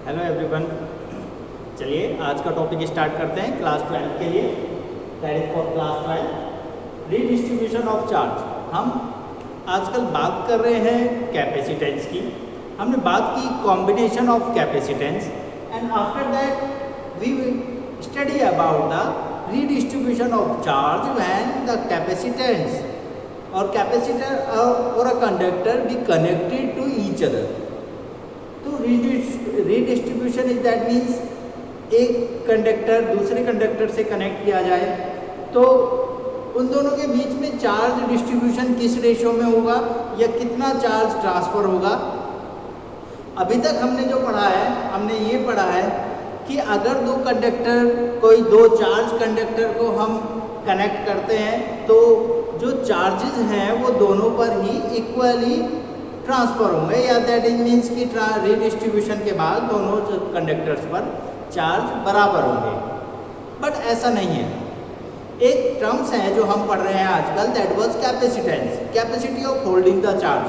Hello everyone. चलिए आज का टॉपिक स्टार्ट करते हैं क्लास 12 के लिए, that is for class 12 redistribution of charge. हम आजकल बात कर रहे हैं कैपेसिटेंस की। हमने बात की combination of capacitance and after that we will study about the redistribution of charge when the capacitance और कैपेसिटर और a conductor be connected to each other. तो रीडिस्ट्रीब्यूशन इज दैट मीन्स एक कंडक्टर दूसरे conductor से connect किया जाए तो उन दोनों के बीच में चार्ज डिस्ट्रीब्यूशन किस रेशियो में होगा या कितना चार्ज ट्रांसफर होगा। अभी तक हमने जो पढ़ा है, हमने ये पढ़ा है कि अगर दो कंडक्टर कोई दो चार्ज कंडक्टर को हम कनेक्ट करते हैं तो जो चार्जेस हैं वो दोनों पर ही इक्वली ट्रांसफर होंगे, या दैट इज मीन्स कि रीडिस्ट्रीब्यूशन के बाद दोनों कंडक्टर्स पर चार्ज बराबर होंगे। बट ऐसा नहीं है। एक टर्म्स है जो हम पढ़ रहे हैं आजकल, that was capacitance, capacity of holding the charge.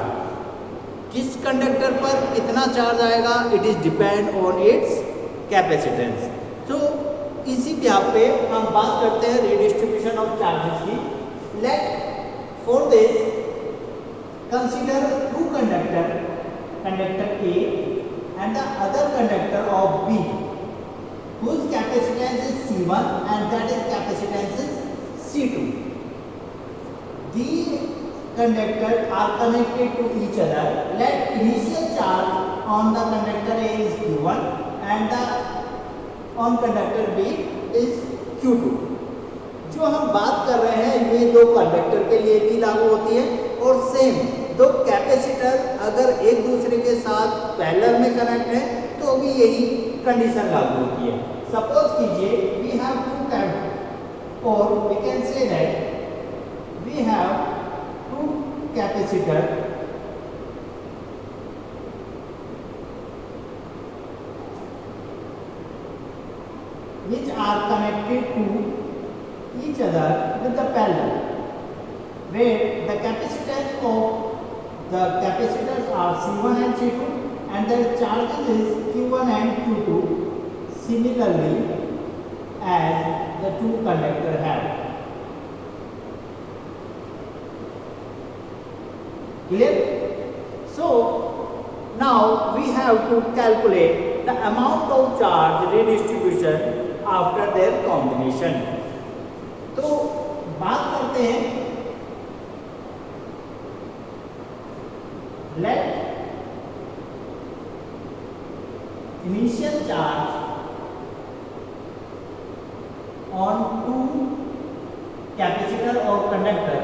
किस कंडक्टर पर कितना चार्ज आएगा, it is depend on its capacitance. तो इसी ब्याह पे हम बात करते हैं रीडिस्ट्रीब्यूशन ऑफ चार्जेस की। Let for this consider two conductor A and the other conductor of B whose capacitance is C1 and that is capacitance is C2. The conductors are connected to each other. Let initial charge on the conductor A is Q1 and the on conductor B is Q2. जो हम बात कर रहे हैं ये दो conductor के लिए भी लागू होती है और सेम दो कैपेसिटर अगर एक दूसरे के साथ पैरेलल में कनेक्ट है तो भी यही कंडीशन लागू होती है। सपोज कीजिए वी हैव टू कैप और we can say that we have two capacitor which are connected to each other with the parallel, where the capacitance of the capacitors are C1 and C2 and their charges is Q1 and Q2 similarly as the two conductor have. Clear? So now we have to calculate the amount of charge redistribution after their combination. तो बात करते हैं, let initial charge on two capacitor or conductor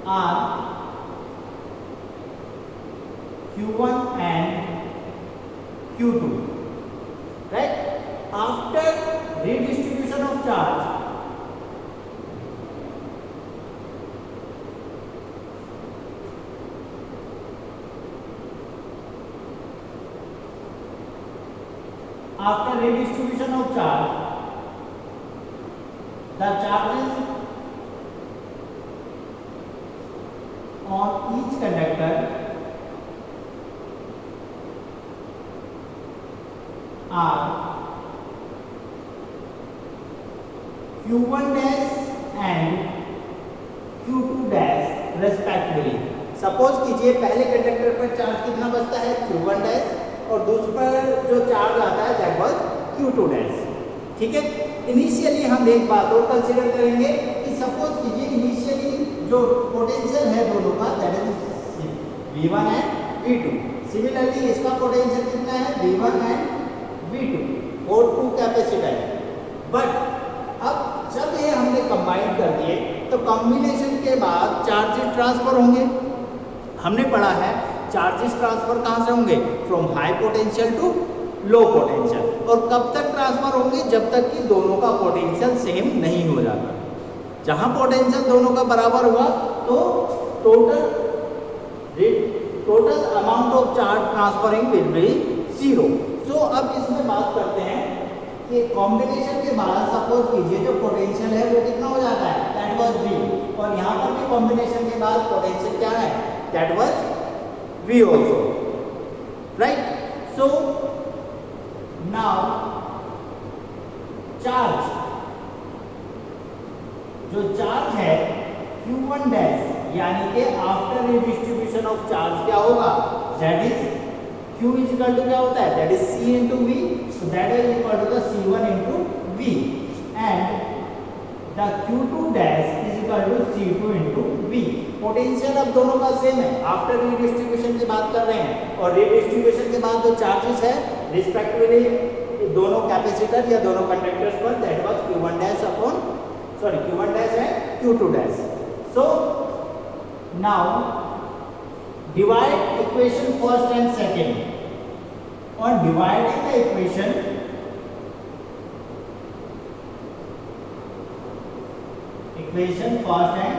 are Q1 and Q2, right? After redistribution of charge, after redistribution of charge, the charges on each conductor are Q1 dash and Q2 dash respectively. Suppose कीजिए पहले conductor पर charge कितना बचता है Q1 dash और दूसरे पर जो चार्ज आता है दैट वाज Q2 डैश। ठीक है, इनिशियली हम एक बात और कंसीडर करेंगे कि सपोज कीजिए इनिशियली जो पोटेंशियल है दोनों का that is V1 and V2। Similarly इसका पोटेंशियल कितना है V1 एंड V2 और टू कैपेसिटर। बट अब जब ये हमने कंबाइन कर दिए तो कॉम्बिनेशन के बाद चार्जेस ट्रांसफर होंगे। हमने पढ़ा है चार्जेस ट्रांसफर कहाँ से होंगे, from high potential to low potential. और कब तक ट्रांसफर होंगे, जब तक कि दोनों का पोटेंशियल सेम नहीं हो जाता। जहाँ पोटेंशियल दोनों का बराबर हुआ तो total amount of charge transferring will be zero. So अब इसमें बात करते हैं कि कॉम्बिनेशन के बाद सपोज कीजिए जो पोटेंशियल है वो कितना हो जाता है, दैट वाज V, और यहाँ पर भी कॉम्बिनेशन के बाद पोटेंशियल क्या है, that was V also, right. So now charge, जो चार्ज है Q1 डैश, यानी कि आफ्टर रिडिस्ट्रीब्यूशन ऑफ चार्ज क्या होगा, that is Q is equal to क्या होता है, that is C into V, so that is equal to the C1 into V and the Q2 dash is equal to C2 into V। Potential अब दोनों का same है, after redistribution की बात कर रहे हैं, और रिडिस्ट्रीब्यूशन के बाद जो चार्जेस है रिस्पेक्टिवली दोनों कैपेसिटर या दोनों कंडक्टर्स पर, that was Q1 dash upon Q1 dash है Q2 dash. So now divide equation first and second. On dividing the equation, first and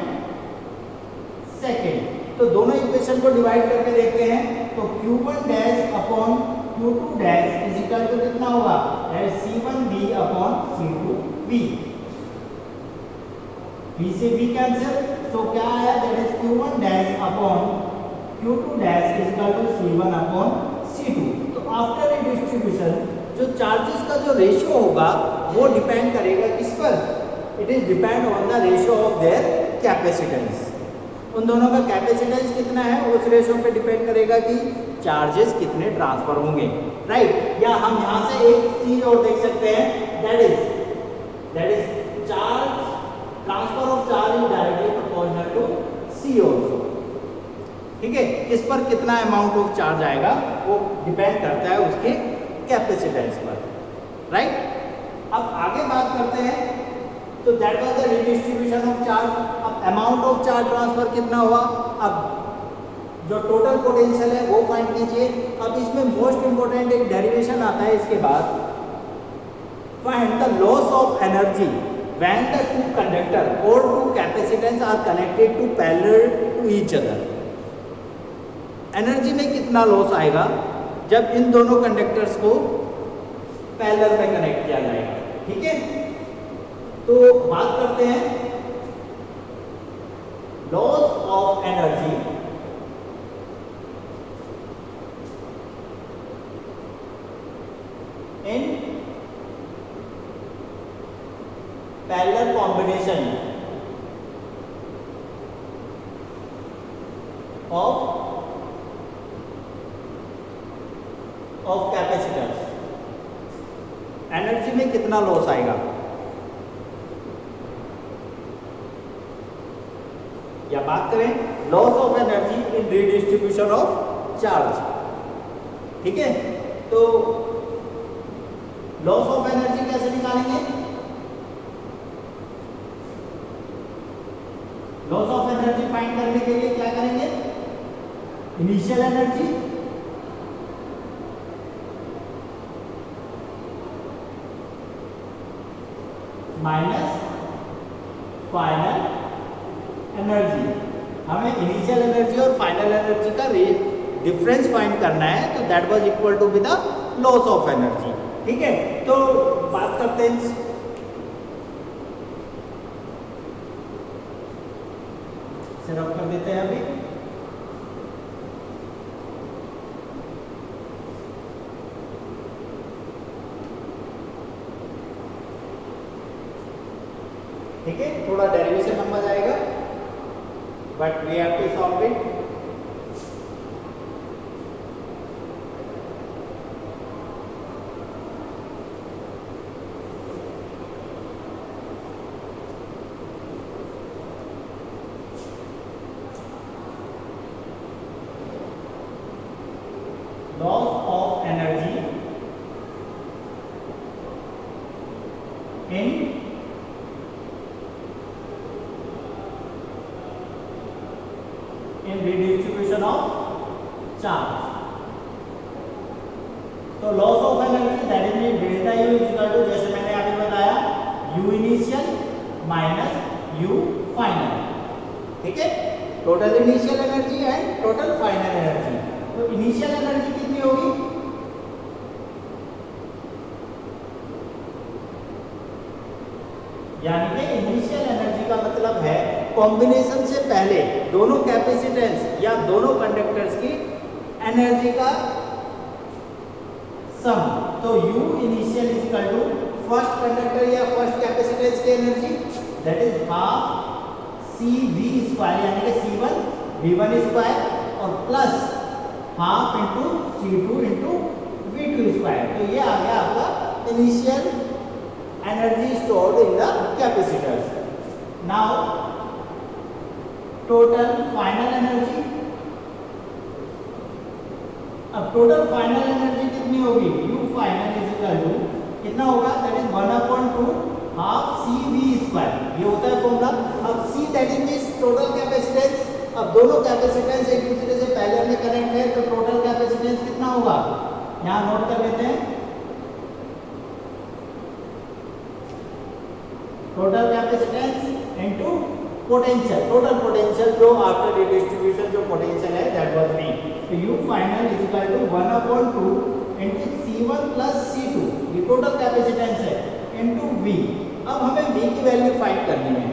second, तो दोनों इक्वेशन को डिवाइड करके देखते हैं, तो Q1 dash upon Q2 dash is equal to कितना होगा, C1V अपॉन C2V। V से V कैंसिल, तो क्या आया, that is Q1 dash upon Q2 dash is equal to C1 upon C2। तो आफ्टर रिडिस्ट्रीब्यूशन जो चार्जेस का जो रेशियो होगा वो डिपेंड करेगा किस पर, it is depend on the ratio of their capacitance. उन दोनों का कैपेसिटेंस कितना है उस रेशियो पे डिपेंड करेगा कि चार्जेस कितने ट्रांसफर होंगे, राइट। या हम यहाँ से एक चीज और देख सकते हैं, that is charge, transfer of charge is directly proportional to C also, ठीक है। किस पर कितना अमाउंट ऑफ चार्ज आएगा वो डिपेंड करता है उसके कैपेसिटेंस पर, राइट। अब आगे बात करते हैं, तो that was the redistribution of charge. अब अमाउंट ऑफ चार्ज ट्रांसफर कितना हुआ, अब जो टोटल पोटेंशियल है वो फाइंड कीजिए। अब इसमें मोस्ट इंपोर्टेंट एक डेरिवेशन आता है इसके बाद, find the loss of energy when the two conductor और two capacitance are connected to parallel to each other. Energy में कितना लॉस आएगा जब इन दोनों कंडक्टर्स को पैरेलल में कनेक्ट किया जाएगा, ठीक है। तो बात करते हैं loss of energy in parallel combination of capacitors. Energy में कितना लॉस आएगा, या बात करें loss of energy in redistribution of charge, ठीक है। तो लॉस ऑफ एनर्जी कैसे निकालेंगे, लॉस ऑफ एनर्जी फाइंड करने के लिए क्या करेंगे, initial energy minus final energy. हमें इनिशियल एनर्जी और फाइनल एनर्जी का डिफरेंस फाइंड करना है, तो that was equal to be the loss of energy, ठीक है। तो बात करते हैं, रब कर देते हैं अभी। ठीक है, थोड़ा डेरिवेशन नंबर आएगा, but we have to solve it. Loss of energy in redistribution of charge. तो loss of energy that is delta U is equal to, जैसे मैंने अभी बताया, U initial minus U final, ठीक है। Total initial energy and total final energy. तो initial energy कितनी होगी, यानी कि इनिशियल एनर्जी का मतलब है कॉम्बिनेशन से पहले दोनों कैपेसिटेंस या दोनों कंडक्टर्स की एनर्जी का सम, तो U initial is equal to first conductor या फर्स्ट कैपेसिटेंस की energy that is half CV square यानी कि C1 V1 स्क्वायर और plus half into C2 into V2 square. तो ये आ गया आपका initial energy stored in the capacitors. Now total final energy, अब टोटल फाइनल एनर्जी कितनी होगी, U final is equal to कितना होगा, that is 1/2 half CV square, ये होता है फॉर्मूला। अब C that is total capacitance, अब दोनों कैपेसिटेंस एक दूसरे से पहले में कनेक्ट है तो टोटल कैपेसिटेंस कितना होगा, यहाँ नोट कर लेते हैं। Total capacitance into potential, total potential जो आफ्टर रिडिस्ट्रीब्यूशन जो पोटेंशियल है दैट वाज V, तो U final is equal to 1/2 into C1 plus C2, ये टोटल कैपेसिटेंस है, इनटू V। अब हमें V की वैल्यू फाइंड करनी है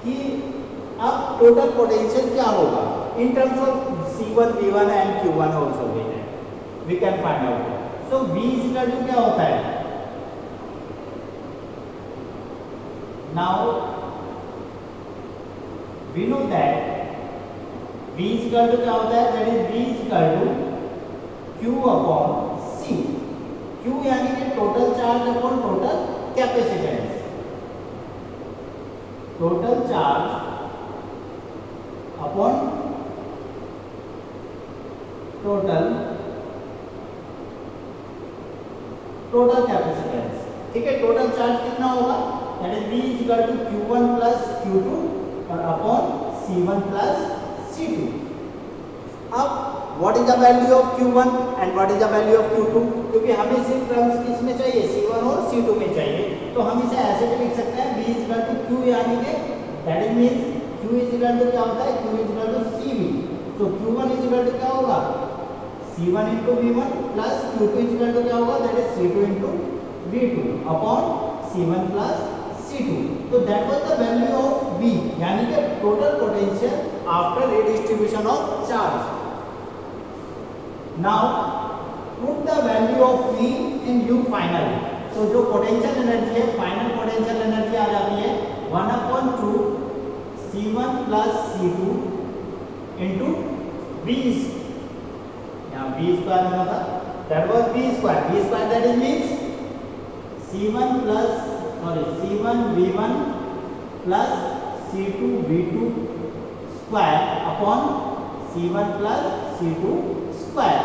कि अब टोटल पोटेंशियल क्या होगा in terms of C1 V1 and Q1 also we can find out. So V is equal to क्या होता है, now we know that V is equal to क्या होता है, that is V is equal to Q upon C, Q यानी कि total charge upon total capacitance, total charge upon total capacitance. ठीक है, टोटल चार्ज कितना होगा, that is V is equal to Q1 plus Q2 और upon C1 plus C2। अब what is the value of Q1 and what is the value of Q2, क्योंकि हमें सिर्फ terms किसमें चाहिए, C1 और C2 में चाहिए, तो हम इसे ऐसे भी लिख सकते हैं V is equal to Q यानी कि that is means Q is equal to क्या होता है, Q is equal to CV, तो Q1 is equal to क्या होगा, C1 into V1 plus Q2 is equal to क्या होगा, that is C2 into V2 upon C1 plus C2। तो that was the value of V यानी कि total potential after redistribution of charge। Now put the value of V in U final, तो जो potential energy है, final potential energy आ जाती है 1/2 C1 plus C2 into V, यहाँ V square में था, that was V square that is means C1 plus C1 V1 plus C2 V2 square upon C1 plus C2 square,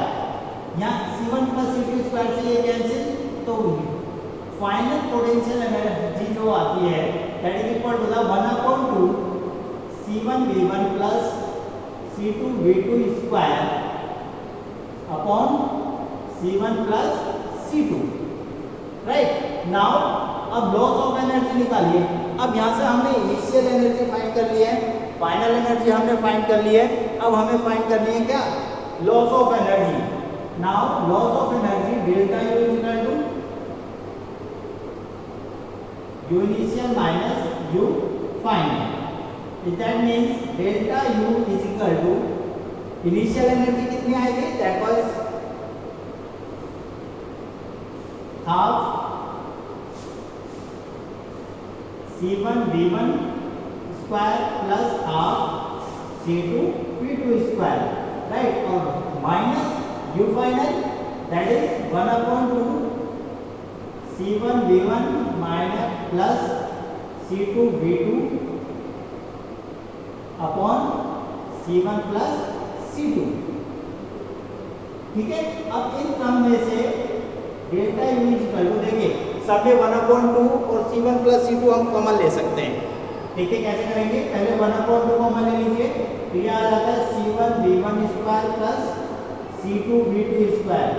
यहाँ C1 plus C2 square से ये cancel, तो final potential energy जो आती है that is equal to the 1/2 C1 V1 plus C2 V2 square upon C1 plus C2, right. Now अब loss of energy निकालिए। अब यहाँ से हमने इनिशियल एनर्जी फाइंड कर ली है, फाइनल एनर्जी हमने फाइंड कर ली है, अब हमें फाइंड करनी है क्या, loss of energy. Now loss of energy delta U is equal to U initial minus U final, that means delta U is equal to initial energy कितनी आएगी, that was half C1 V1 square plus half C2 V2 square, right, और minus U final that is 1/2 C1 V1 minus plus C2 V2 upon C1 plus C2। ठीक है, अब इन क्रम में से delta U is equal to, देखिए सब में 1/2 और C1 प्लस C2 हम कॉमन ले सकते हैं। ठीक है, कैसे करेंगे, पहले 1/2 कॉमन ले लीजिए, तो ये आ जाता है C1 V1 square plus C2 V2 square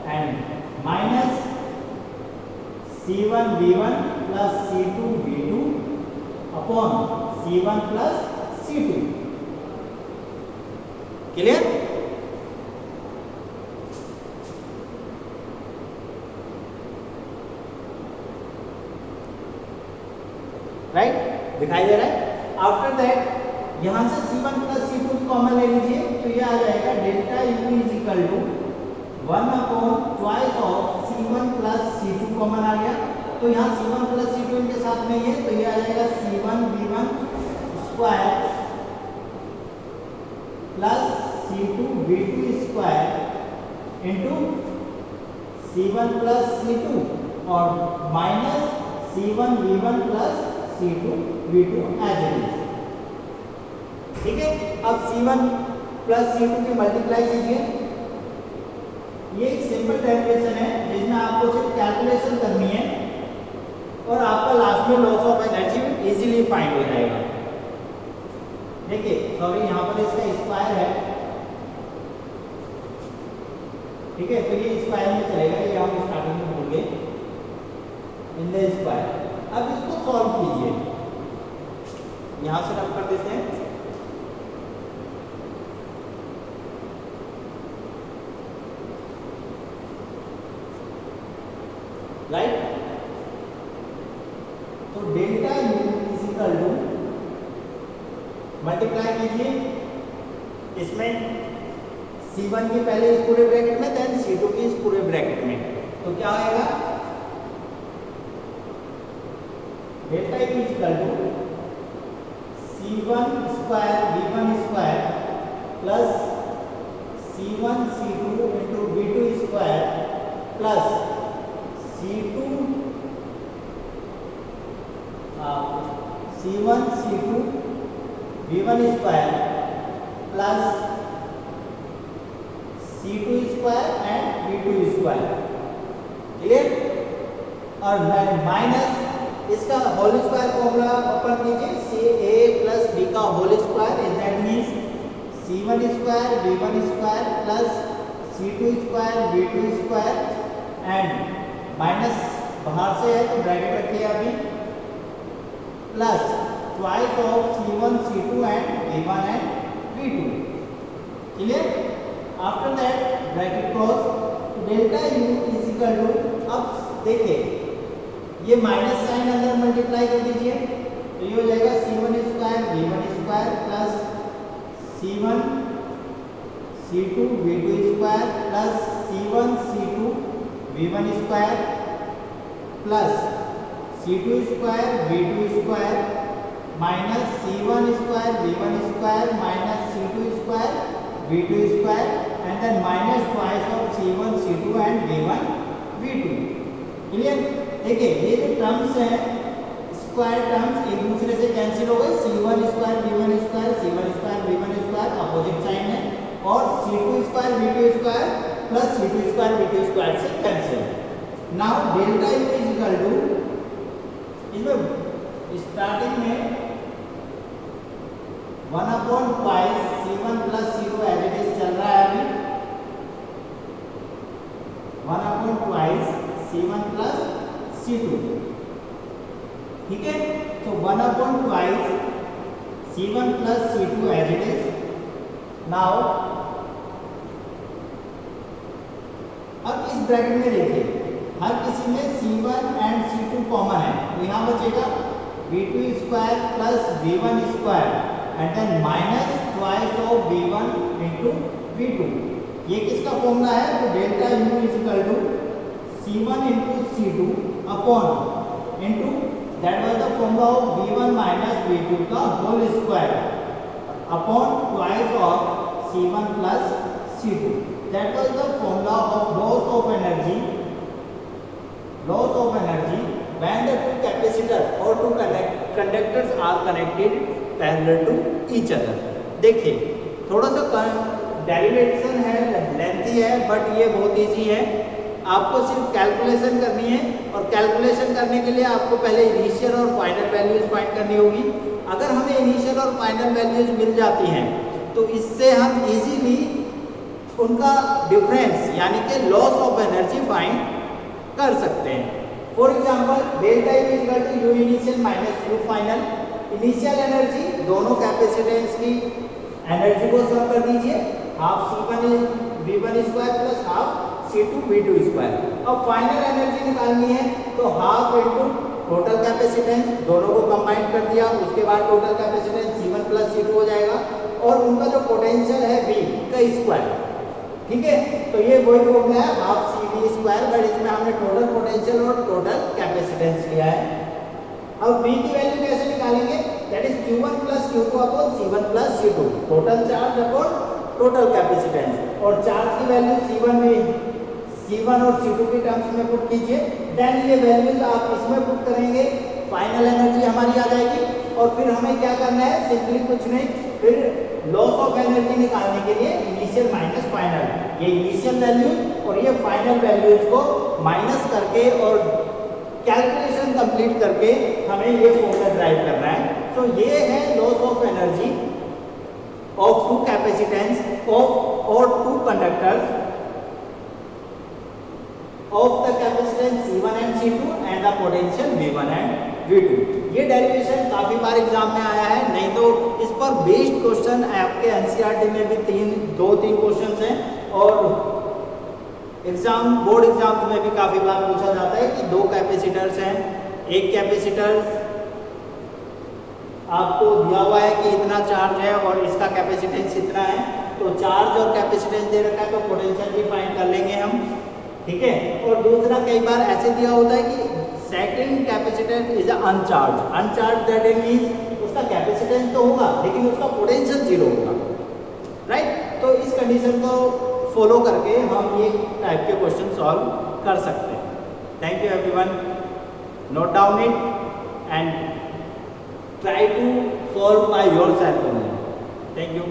and minus C1 V1 plus C2 V2 upon C1 plus C2। Clear, right, दिखाई दे रहा है। आफ्टर दैट यहाँ से C1 प्लस C2 कॉमन ले लीजिए, तो ये आ जाएगा delta U is equal to 1/2 of C1 plus C2 common आ गया, तो यहाँ C1 प्लस C2 इनके साथ नहीं है, तो ये आ जाएगा C1 V1 square plus C2 V2 square into C1 plus C2 और minus C1 V1 plus C2 V2 as it is. ठीक है, अब C1 प्लस C2 की मल्टीप्लाई कीजिए। ये एक सिंपल डेरिवेशन है जिसमें आपको सिर्फ कैलकुलेशन करनी है और आपका लास्ट में loss of energy easily find हो जाएगा। देखिए सॉरी यहाँ पर इसका स्क्वायर है, ठीक है, तो ये स्क्वायर में चलेगा, ये हम स्टार्टिंग में भूल गए, इन द स्क्वायर। अब इसको सॉल्व कीजिए, यहाँ से रब कर देते हैं। राइट, तो delta U is equal to, multiply कीजिए इसमें C1 की पहले इस पूरे ब्रैकेट में, देन C2 की इस पूरे ब्रैकेट में, तो क्या आएगा, delta U is equal to C1 square V1 square plus C1 C2 into V2 square plus C1 C2 V1 square plus C2 square and V2 square, clear, और minus इसका whole square formula open कीजिए, CA plus B का whole square, that means C1 square V1 square plus C2 square V2 square and minus बाहर से है तो bracket रखिए अभी, plus twice of C1 C2 and V1 and V2, clear. After that bracket close, delta U is equal to, अब देखिए ये minus sign अंदर मल्टीप्लाई कर दीजिए, तो ये हो जाएगा C1 square V1 square plus C1 C2 V2 square plus C1 C2 V1 square plus C2 square V2 square minus C1 square V1 square minus C2 square V2 square and then minus twice of C1 C2 and V1 V2, clear. देखिए ये जो terms हैं, square terms एक दूसरे से cancel हो गए, C1 square V1 square C1 square V1 square opposite sign है, और C2 square V2 square plus C2 square V2 square से cancel. Now delta U is equal to, इसमें स्टार्टिंग में 1/2 C1 plus C2 as it is चल रहा है अभी, 1/2 C1 plus C2, ठीक है, तो 1/2 C1 plus C2 as it is. Now अब इस ब्रैकेट में देखिए हर किसी में C1 एंड C2 कॉमन है, तो यहाँ बचेगा V2 square plus V1 square and then minus twice of V1 into V2। ये किसका फॉर्मूला है, तो delta U is equal to C1 into C2 upon into that was the formula of V1 minus V2 का whole square upon twice of C1 plus C2। That was the formula of loss of energy when the two capacitor or two conductors are connected parallel to each other। देखिए थोड़ा सा derivation है, lengthy है, but ये बहुत easy है, आपको सिर्फ कैलकुलेशन करनी है, और कैलकुलेशन करने के लिए आपको पहले इनिशियल और फाइनल वैल्यूज फाइंड करनी होगी। अगर हमें इनिशियल और फाइनल वैल्यूज मिल जाती हैं तो इससे हम इजीली उनका डिफरेंस यानी कि लॉस ऑफ एनर्जी फाइंड कर सकते हैं। For example delta U is equal to U initial minus U final, initial energy दोनों कैपेसिटेंस की एनर्जी को सम कर दीजिए, half C1 V1 square plus half C2 V2 square. अब फाइनल एनर्जी निकालनी है तो हाफ इनटू टोटल कैपेसिटेंस, दोनों को कंबाइन कर दिया, उसके बाद total capacitance C1 plus C2 हो जाएगा, और उनका जो पोटेंशियल है V का स्क्वायर, ठीक है, तो ये वही फॉर्मूला है half C V square, but इसमें हमने टोटल पोटेंशियल और टोटल कैपेसिटेंस लिया है। अब V की वैल्यू कैसे निकालेंगे, that is Q1 plus Q2 upon C1 plus C2, total charge upon total capacitance. और चार्ज की वैल्यू C1 और C2 की टर्म्स में पुट कीजिए, देन ये वैल्यूज आप इसमें पुट करेंगे, फाइनल एनर्जी हमारी आ जाएगी। और फिर हमें क्या करना है, सिंपली कुछ नहीं, फिर लॉस ऑफ एनर्जी निकालने के लिए इनिशियल माइनस फाइनल, ये इनिशियल वैल्यूज और ये फाइनल वैल्यूज को माइनस करके और कैलकुलेशन कंप्लीट करके हमें ये फॉर्मूला ड्राइव करना है। तो ये है loss of energy of two capacitance of और two conductors of the capacitance C1 and C2 and the potential V1 and V2। ये डेरिवेशन काफी बार एग्जाम में आया है, नहीं तो इस पर बेस्ड क्वेश्चन आपके एनसीईआरटी में भी दो तीन क्वेश्चंस हैं, और बोर्ड एग्जाम में भी काफी बार पूछा जाता है कि दो कैपेसिटर्स हैं, एक कैपेसिटर आपको दिया हुआ है कि इतना चार्ज है और इसका कैपेसिटेंस इतना है, तो चार्ज और कैपेसिटेंस दे रखा है तो पोटेंशियल भी फाइंड कर लेंगे हम, ठीक है। और दूसरा कई बार ऐसे दिया होता है कि second capacitance is अनचार्ज that means उसका कैपेसिटेंस तो होगा लेकिन उसका पोटेंशियल जीरो होगा, राइट। तो इस कंडीशन को फॉलो करके हम ये टाइप के क्वेश्चन सॉल्व कर सकते हैं। Thank you everyone, note down it and try to solve by yourself only. Thank you.